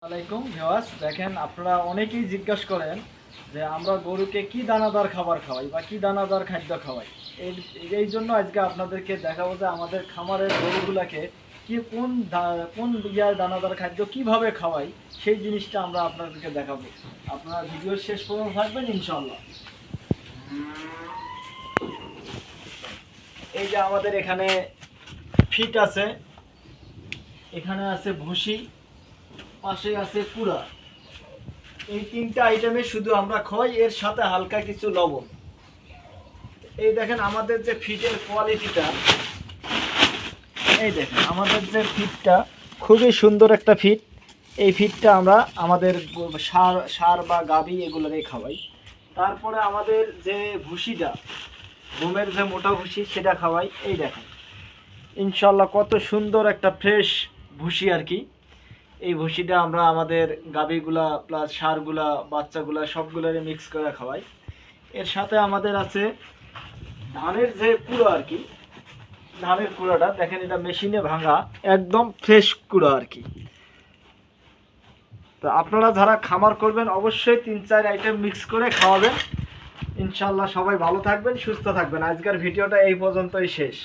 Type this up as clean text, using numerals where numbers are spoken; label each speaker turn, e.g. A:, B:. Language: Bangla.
A: আলাইকুম ভিউয়ার্স, দেখেন আপনারা অনেকেই জিজ্ঞাসা করেন যে আমরা গরুকে কি দানাদার খাবার খাওয়াই বা কি দানাদার খাদ্য খাওয়াই। এই জন্য আজকে আপনাদেরকে দেখাবো যে আমাদের খামারের গরুগুলাকে কি কোন দানাদার খাদ্য কিভাবে খাওয়াই, সেই জিনিসটা আমরা আপনাদেরকে দেখাবো। আপনারা ভিডিওর শেষ পর্যন্ত থাকবেন ইনশাআল্লাহ। এই যে আমাদের এখানে ফিট আছে, এখানে আছে ভুসি, পাশে আছে কুড়া। এই তিনটা আইটেমে শুধু আমরা খাই, এর সাথে হালকা কিছু লবণ। এই দেখেন আমাদের যে ফিটের কোয়ালিটিটা, এই দেখেন আমাদের যে ফিটটা খুবই সুন্দর একটা ফিট। এই ফিটটা আমরা আমাদের সার বা গাভী এগুলোকে খাওয়াই। তারপরে আমাদের যে ভুসিটা, গমের যে মোটা ভুসি, সেটা খাওয়াই। এই দেখেন ইনশাল্লাহ কত সুন্দর একটা ফ্রেশ ভুসি আর কি। এই ভুসিটা আমরা আমাদের গাভীগুলা প্লাস সারগুলা বাচ্চাগুলা সবগুলোরে মিক্স করে খাওয়াই। এর সাথে আমাদের আছে ধানের যে কুড়া আর কি, ধানের কুড়াটা দেখেন, এটা মেশিনে ভাঙা একদম ফ্রেশ কুড়া আর কি। তো আপনারা যারা খামার করবেন অবশ্যই 3-4 আইটেম মিক্স করে খাওয়াবেন। ইনশাল্লাহ সবাই ভালো থাকবেন, সুস্থ থাকবেন। আজকের ভিডিওটা এই পর্যন্তই শেষ।